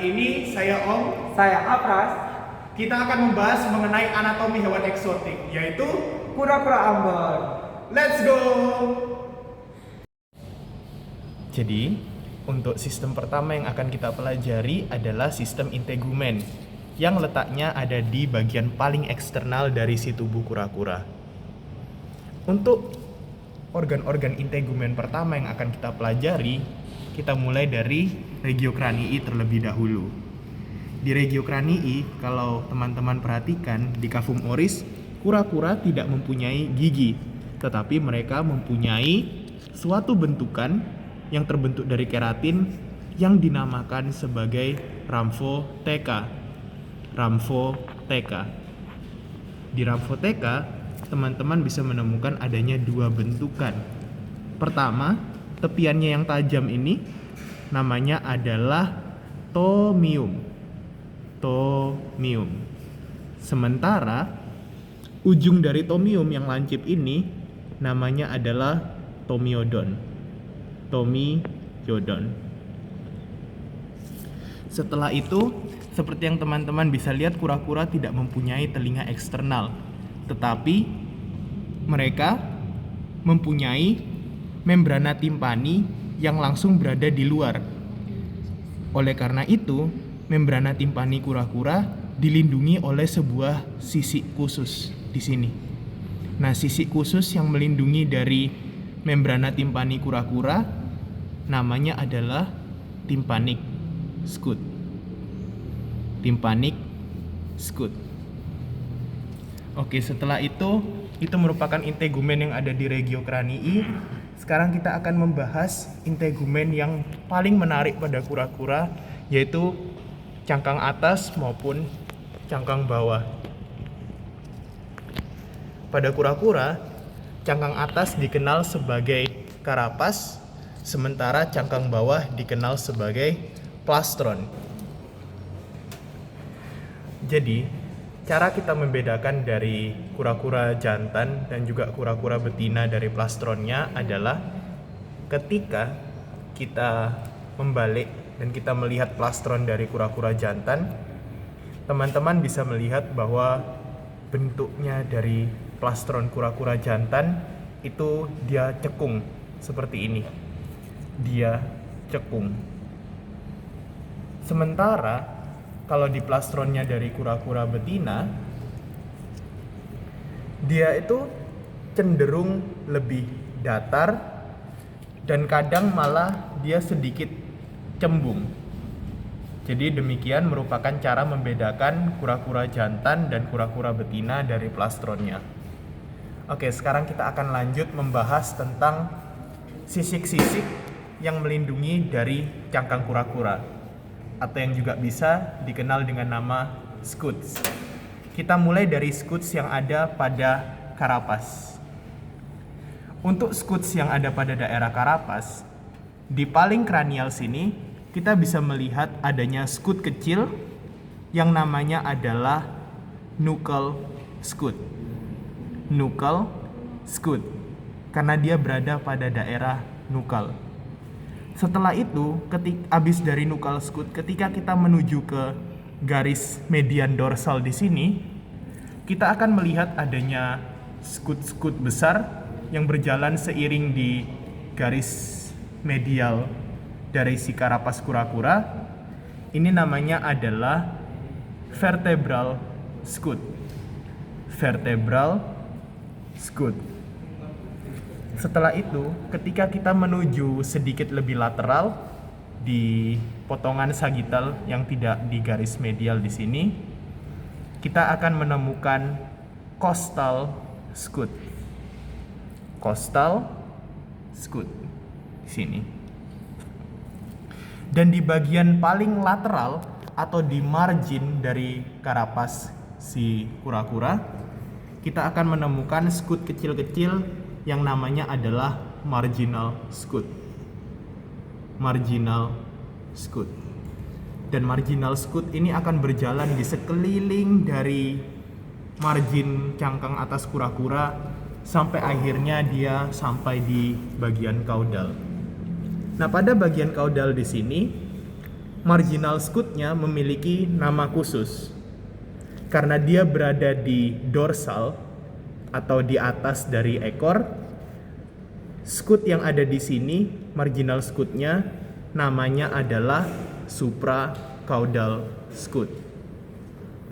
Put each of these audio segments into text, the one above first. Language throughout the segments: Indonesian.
ini saya Om. Saya Apras. Kita akan membahas mengenai anatomi hewan eksotik, yaitu Kura-kura Ambon. let's go! Jadi, untuk sistem pertama yang akan kita pelajari adalah sistem integumen yang letaknya ada di bagian paling eksternal dari si tubuh kura-kura. Untuk organ-organ integumen pertama yang akan kita pelajari, kita mulai dari regiocranii terlebih dahulu. Di regiocranii, kalau teman-teman perhatikan di cavum oris, kura-kura tidak mempunyai gigi, tetapi mereka mempunyai suatu bentukan yang terbentuk dari keratin yang dinamakan sebagai rhamphoteka. Di rhamphoteka, teman-teman bisa menemukan adanya dua bentukan. Pertama, tepiannya yang tajam ini namanya adalah tomium. Sementara ujung dari tomium yang lancip ini namanya adalah tomiodon. Setelah itu, seperti yang teman-teman bisa lihat, kura-kura tidak mempunyai telinga eksternal, tetapi mereka mempunyai membrana timpani yang langsung berada di luar. Oleh karena itu, membrana timpani kura-kura dilindungi oleh sebuah sisik khusus di sini. Nah, sisik khusus yang melindungi dari membrana timpani kura-kura namanya adalah tympanic scute. Oke, setelah itu merupakan integumen yang ada di regiocranii. Sekarang kita akan membahas integumen yang paling menarik pada kura-kura, yaitu cangkang atas maupun cangkang bawah. Pada kura-kura, cangkang atas dikenal sebagai karapas, sementara cangkang bawah dikenal sebagai plastron. Jadi, cara kita membedakan dari kura-kura jantan dan juga kura-kura betina dari plastronnya adalah ketika kita membalik dan kita melihat plastron dari kura-kura jantan, teman-teman bisa melihat bahwa bentuknya dari plastron kura-kura jantan itu dia cekung seperti ini. Dia cekung. Sementara kalau di plastronnya dari kura-kura betina, dia itu cenderung lebih datar dan kadang malah dia sedikit cembung. Jadi demikian merupakan cara membedakan kura-kura jantan dan kura-kura betina dari plastronnya. Oke, sekarang kita akan lanjut membahas tentang sisik-sisik yang melindungi dari cangkang kura-kura, atau yang juga bisa dikenal dengan nama scutes. Kita mulai dari scutes yang ada pada karapas. Untuk scutes yang ada pada daerah karapas, di paling kranial sini kita bisa melihat adanya scute kecil yang namanya adalah knuckle scute. Karena dia berada pada daerah knuckle. Setelah itu, habis dari knuckle scute, ketika kita menuju ke garis median dorsal di sini, kita akan melihat adanya scute besar yang berjalan seiring di garis medial dari si karapas kura-kura. Ini namanya adalah vertebral scute. Setelah itu, ketika kita menuju sedikit lebih lateral di potongan sagittal yang tidak di garis medial di sini, kita akan menemukan costal scute di sini. Dan di bagian paling lateral atau di margin dari karapas si kura-kura, kita akan menemukan scute kecil-kecil yang namanya adalah marginal scute. Dan marginal scute ini akan berjalan di sekeliling dari margin cangkang atas kura-kura sampai akhirnya dia sampai di bagian kaudal. Nah, pada bagian kaudal di sini marginal scutnya memiliki nama khusus karena dia berada di dorsal atau di atas dari ekor. Scut yang ada di sini, marginal scutnya namanya adalah supracaudal scut.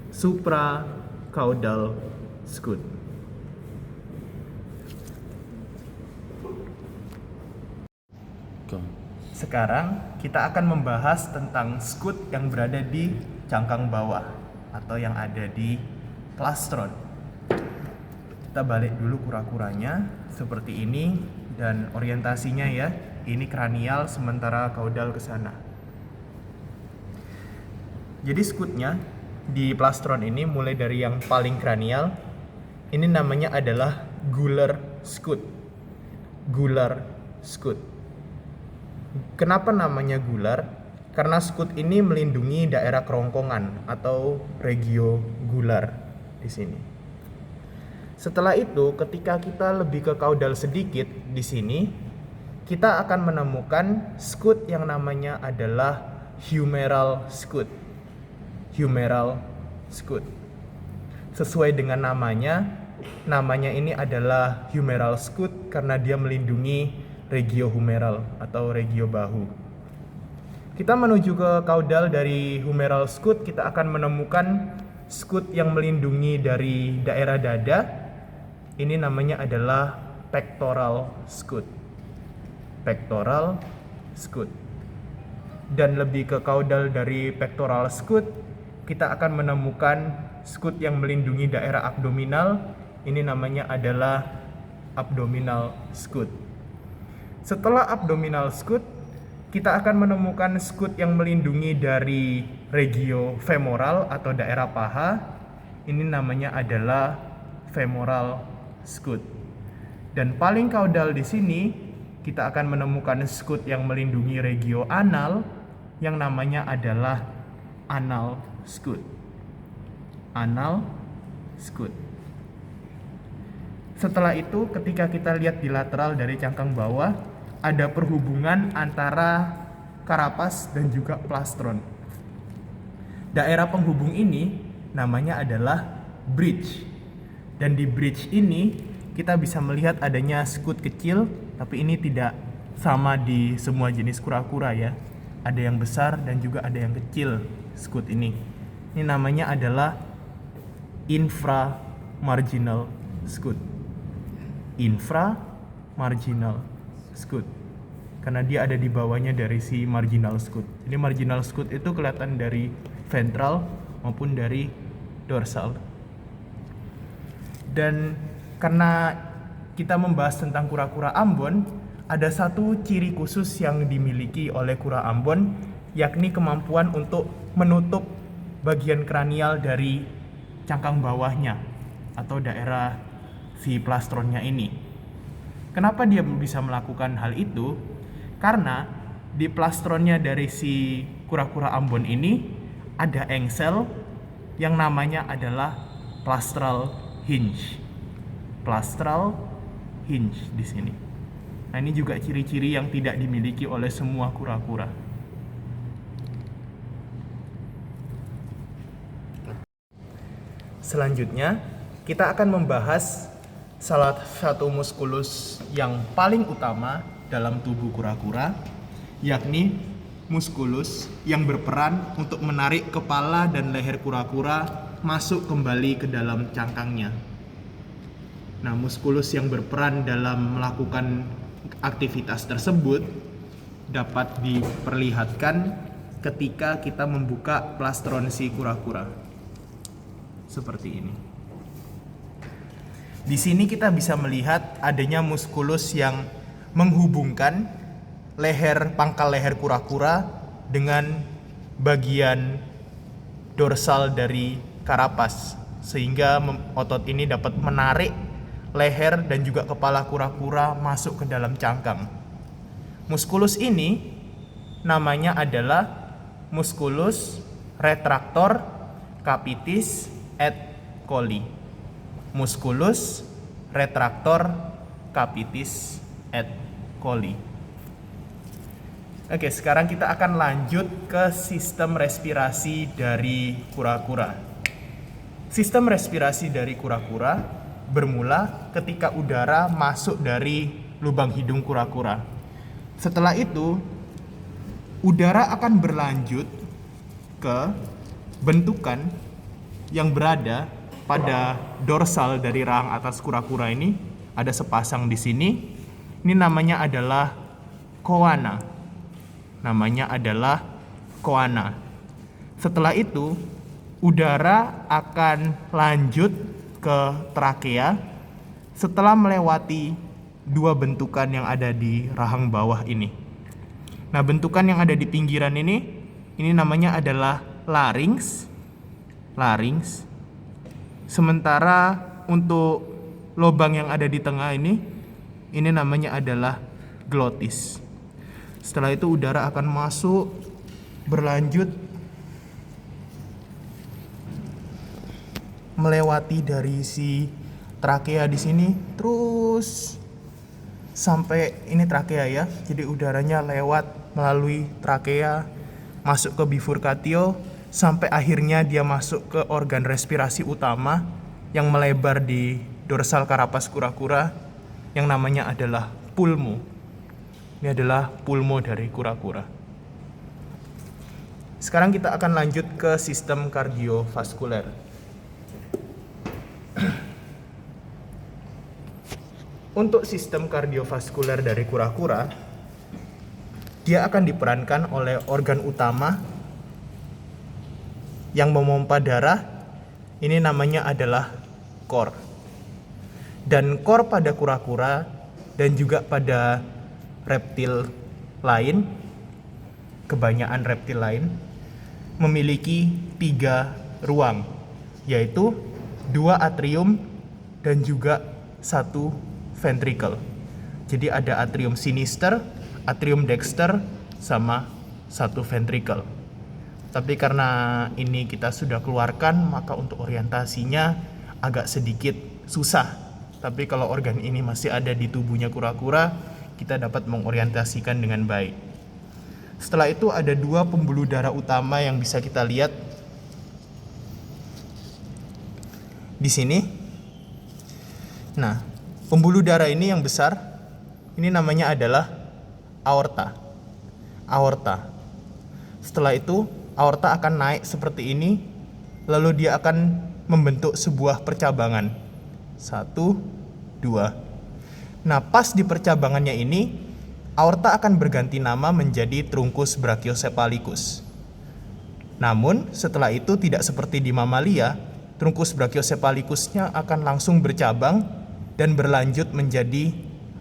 Supracaudal scut. Sekarang kita akan membahas tentang scut yang berada di cangkang bawah atau yang ada di plastron. Kita balik dulu kura-kuranya seperti ini dan orientasinya ya. Ini kranial sementara kaudal ke sana. Jadi scutnya di plastron ini mulai dari yang paling kranial, ini namanya adalah gular scut. Gular scut. Kenapa namanya gular? Karena scut ini melindungi daerah kerongkongan atau regio gular di sini. Setelah itu, ketika kita lebih ke kaudal sedikit di sini, kita akan menemukan scut yang namanya adalah humeral scut. Humeral scut. Sesuai dengan namanya ini adalah humeral scut karena dia melindungi regio humeral atau regio bahu. Kita menuju ke kaudal dari humeral scut, kita akan menemukan scut yang melindungi dari daerah dada. Ini namanya adalah pectoral scut. Pectoral scut. Dan lebih ke kaudal dari pectoral scut, kita akan menemukan scut yang melindungi daerah abdominal. Ini namanya adalah abdominal scut. Setelah abdominal scut, kita akan menemukan scut yang melindungi dari regio femoral atau daerah paha. Ini namanya adalah femoral scut. Dan paling kaudal di sini, kita akan menemukan scut yang melindungi regio anal yang namanya adalah anal scut. Anal scut. Setelah itu, ketika kita lihat di lateral dari cangkang bawah, ada perhubungan antara karapas dan juga plastron. Daerah penghubung ini namanya adalah bridge. Dan di bridge ini kita bisa melihat adanya scut kecil, tapi ini tidak sama di semua jenis kura-kura ya. Ada yang besar dan juga ada yang kecil scut ini. Ini namanya adalah inframarginal scut. Inframarginal scut. Karena dia ada di bawahnya dari si marginal scut. Jadi marginal scut itu kelihatan dari ventral maupun dari dorsal. Dan karena kita membahas tentang kura-kura Ambon, ada satu ciri khusus yang dimiliki oleh kura Ambon, yakni kemampuan untuk menutup bagian kranial dari cangkang bawahnya atau daerah si plastronnya ini. Kenapa dia bisa melakukan hal itu? Karena di plastronnya dari si kura-kura Ambon ini ada engsel yang namanya adalah plastral hinge. Plastral hinge di sini. Nah, ini juga ciri-ciri yang tidak dimiliki oleh semua kura-kura. Selanjutnya, kita akan membahas salah satu muskulus yang paling utama dalam tubuh kura-kura, yakni muskulus yang berperan untuk menarik kepala dan leher kura-kura masuk kembali ke dalam cangkangnya. Nah, muskulus yang berperan dalam melakukan aktivitas tersebut dapat diperlihatkan ketika kita membuka plastron si kura-kura. Seperti ini. Di sini kita bisa melihat adanya muskulus yang menghubungkan pangkal leher kura-kura dengan bagian dorsal dari karapas, sehingga otot ini dapat menarik leher dan juga kepala kura-kura masuk ke dalam cangkang. Muskulus ini namanya adalah muskulus retractor capitis et coli. Musculus retractor capitis et coli. Oke, sekarang kita akan lanjut ke sistem respirasi dari kura-kura. Sistem respirasi dari kura-kura bermula ketika udara masuk dari lubang hidung kura-kura. Setelah itu, udara akan berlanjut ke bentukan yang berada pada dorsal dari rahang atas kura-kura ini. Ada sepasang di sini. Ini namanya adalah choana. Setelah itu, udara akan lanjut ke trakea setelah melewati dua bentukan yang ada di rahang bawah ini. Nah, bentukan yang ada di pinggiran ini namanya adalah larynx. Sementara untuk lubang yang ada di tengah ini namanya adalah glotis. Setelah itu udara akan masuk, berlanjut melewati dari si trakea di sini, terus sampai ini trakea ya. Jadi udaranya lewat melalui trakea, masuk ke bifurcatio, sampai akhirnya dia masuk ke organ respirasi utama yang melebar di dorsal karapas kura-kura, yang namanya adalah pulmo. Ini adalah pulmo dari kura-kura. Sekarang kita akan lanjut ke sistem kardiovaskuler. Untuk sistem kardiovaskuler dari kura-kura, dia akan diperankan oleh organ utama yang memompa darah. Ini namanya adalah kor. Dan kor pada kura-kura dan juga pada reptil lain, kebanyakan reptil lain, memiliki 3 ruang, yaitu 2 atrium dan juga 1 ventricle. Jadi ada atrium sinister, atrium dexter, sama 1 ventricle. Tapi karena ini kita sudah keluarkan, maka untuk orientasinya agak sedikit susah. Tapi kalau organ ini masih ada di tubuhnya kura-kura, kita dapat mengorientasikan dengan baik. Setelah itu ada 2 pembuluh darah utama yang bisa kita lihat di sini. Nah, pembuluh darah ini yang besar, ini namanya adalah aorta. Setelah itu, aorta akan naik seperti ini, lalu dia akan membentuk sebuah percabangan. 1, 2. Nah, pas di percabangannya ini, aorta akan berganti nama menjadi truncus brachiocephalicus. Namun, setelah itu tidak seperti di mamalia, truncus brachiocephalicusnya akan langsung bercabang dan berlanjut menjadi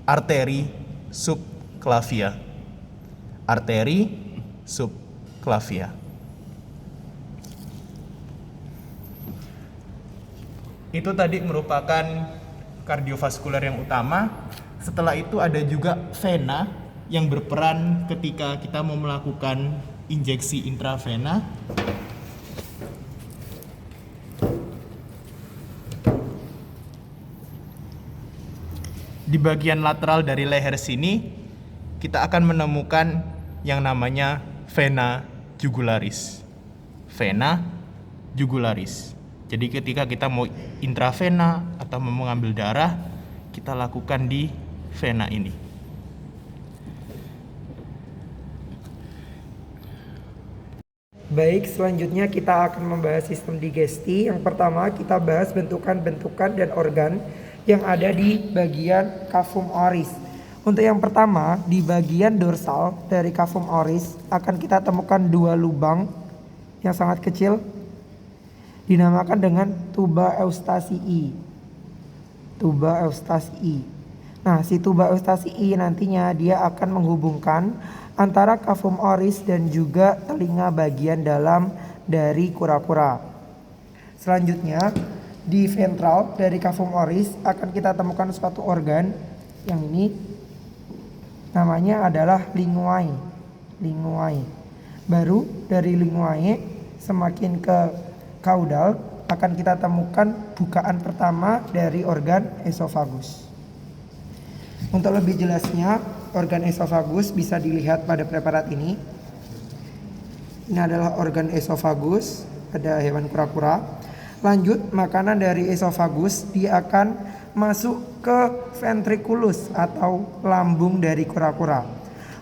arteri subclavia. Itu tadi merupakan kardiovaskuler yang utama. Setelah itu ada juga vena yang berperan ketika kita mau melakukan injeksi intravena. Di bagian lateral dari leher sini kita akan menemukan yang namanya vena jugularis. Jadi ketika kita mau intravena atau mau mengambil darah, kita lakukan di vena ini. Baik, selanjutnya kita akan membahas sistem digesti. Yang pertama kita bahas bentukan-bentukan dan organ yang ada di bagian cavum oris. Untuk yang pertama, di bagian dorsal dari cavum oris akan kita temukan 2 lubang yang sangat kecil, dinamakan dengan tuba eustasii. Nah, si tuba eustasii nantinya dia akan menghubungkan antara cavum oris dan juga telinga bagian dalam dari kura-kura. Selanjutnya, di ventral dari cavum oris akan kita temukan suatu organ yang ini namanya adalah linguae. Baru dari linguae semakin ke caudal akan kita temukan bukaan pertama dari organ esofagus. Untuk lebih jelasnya, organ esofagus bisa dilihat pada preparat ini. Ini adalah organ esofagus pada hewan kura-kura. Lanjut, makanan dari esofagus dia akan masuk ke ventriculus atau lambung dari kura-kura.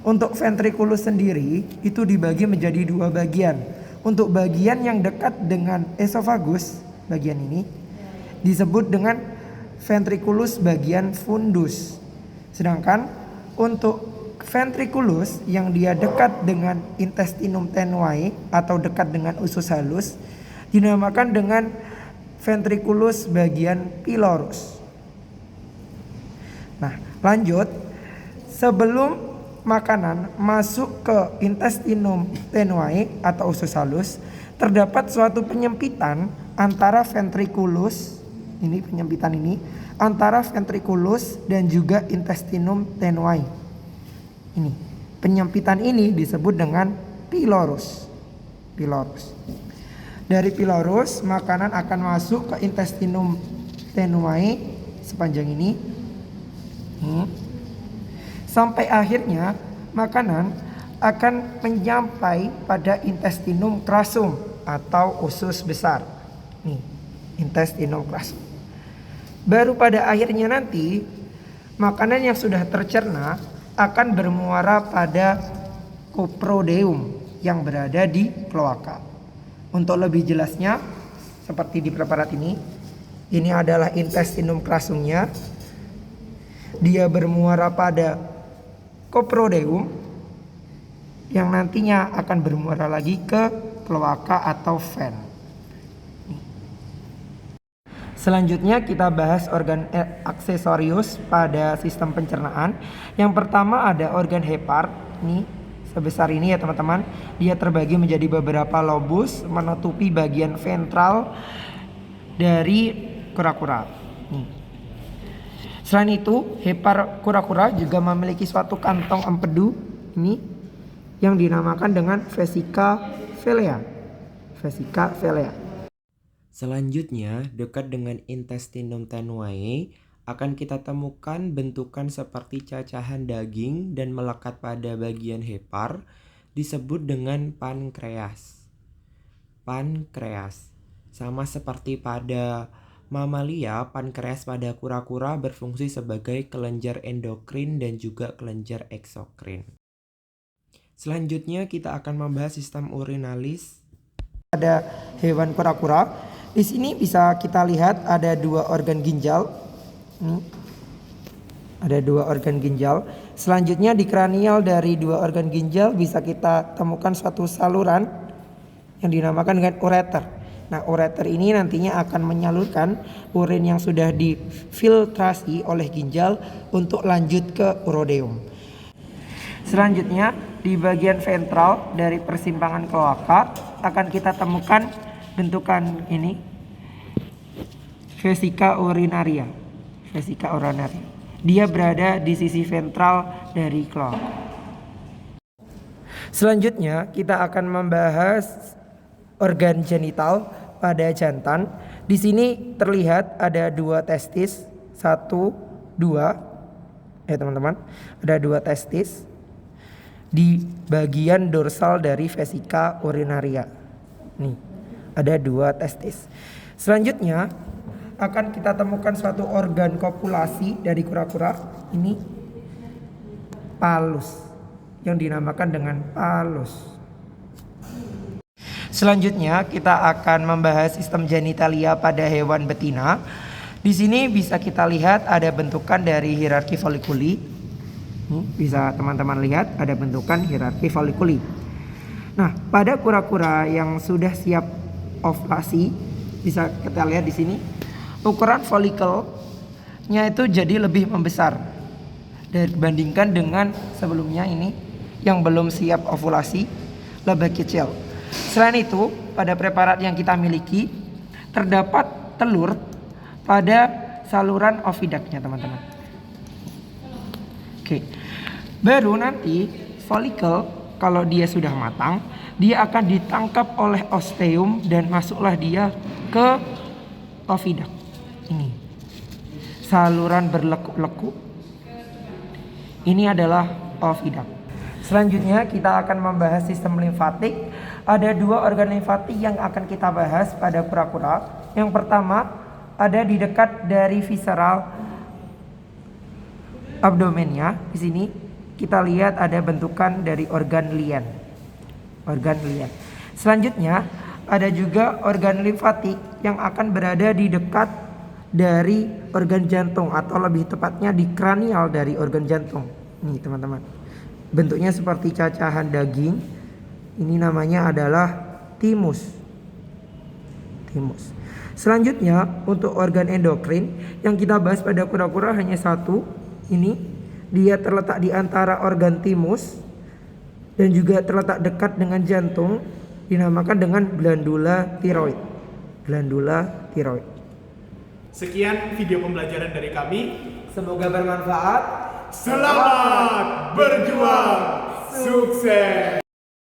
Untuk ventriculus sendiri itu dibagi menjadi dua bagian. Untuk bagian yang dekat dengan esofagus, bagian ini disebut dengan ventriculus bagian fundus. Sedangkan untuk ventriculus yang dia dekat dengan intestinum tenuae atau dekat dengan usus halus dinamakan dengan ventriculus bagian pylorus. Nah, lanjut, sebelum makanan masuk ke intestinum tenuae atau usus halus, terdapat suatu penyempitan antara ventriculus, ini penyempitan ini antara ventriculus dan juga intestinum tenuae. Ini penyempitan ini disebut dengan pylorus. Pylorus. Dari pylorus makanan akan masuk ke intestinum tenuae sepanjang ini. Sampai akhirnya makanan akan menyampai pada intestinum crassum atau usus besar. Nih, intestinum crassum. Baru pada akhirnya nanti makanan yang sudah tercerna akan bermuara pada coprodeum yang berada di kloaka. Untuk lebih jelasnya seperti di preparat ini adalah intestinum crassumnya. Dia bermuara pada coprodeum yang nantinya akan bermuara lagi ke kloaka atau ven. Selanjutnya kita bahas organ aksesorius pada sistem pencernaan. Yang pertama ada organ hepar. Ini sebesar ini ya teman-teman. Dia terbagi menjadi beberapa lobus menutupi bagian ventral dari kura-kura. Selain itu, hepar kura-kura juga memiliki suatu kantong empedu ini yang dinamakan dengan vesica velea. Vesica velea. Selanjutnya, dekat dengan intestinum tenuae akan kita temukan bentukan seperti cacahan daging dan melekat pada bagian hepar disebut dengan pankreas. Pankreas. Sama seperti pada mamalia, pankreas pada kura-kura berfungsi sebagai kelenjar endokrin dan juga kelenjar eksokrin. Selanjutnya kita akan membahas sistem urinalis. Pada hewan kura-kura, di sini bisa kita lihat ada dua organ ginjal. Ada dua organ ginjal. Selanjutnya di kranial dari dua organ ginjal bisa kita temukan suatu saluran yang dinamakan dengan ureter. Nah, ureter ini nantinya akan menyalurkan urin yang sudah difiltrasi oleh ginjal untuk lanjut ke urodeum. Selanjutnya di bagian ventral dari persimpangan kloaka akan kita temukan bentukan ini, vesica urinaria. Vesica urinaria. Dia berada di sisi ventral dari kloaka. Selanjutnya kita akan membahas organ genital pada jantan. Di sini terlihat ada dua testis, teman-teman, ada dua testis di bagian dorsal dari vesica urinaria. Nih, ada dua testis. Selanjutnya akan kita temukan suatu organ kopulasi dari kura-kura. Ini palus yang dinamakan dengan palus. Selanjutnya kita akan membahas sistem genitalia pada hewan betina. Di sini bisa kita lihat ada bentukan dari hierarki folikuli. Bisa teman-teman lihat ada bentukan hierarki folikuli. Nah, pada kura-kura yang sudah siap ovulasi bisa kita lihat di sini ukuran folikelnya itu jadi lebih membesar dibandingkan dengan sebelumnya ini yang belum siap ovulasi, lebih kecil. Selain itu, pada preparat yang kita miliki terdapat telur pada saluran ovidaknya, teman-teman. Oke. Baru nanti folikel kalau dia sudah matang, dia akan ditangkap oleh osteum dan masuklah dia ke ovidak. Ini saluran berlekuk-lekuk. Ini adalah Oviduct. Selanjutnya kita akan membahas sistem limfatik. Ada 2 organ limfatik yang akan kita bahas pada kura-kura. Yang pertama ada di dekat dari visceral abdomennya. Di sini kita lihat ada bentukan dari organ lien. Selanjutnya ada juga organ limfatik yang akan berada di dekat dari organ jantung, atau lebih tepatnya di kranial dari organ jantung. Nih teman-teman, bentuknya seperti cacahan daging. Ini namanya adalah timus. Selanjutnya untuk organ endokrin yang kita bahas pada kura-kura hanya satu. Ini dia terletak di antara organ timus dan juga terletak dekat dengan jantung, dinamakan dengan glandula tiroid. Sekian video pembelajaran dari kami. Semoga bermanfaat. Selamat berjuang, sukses.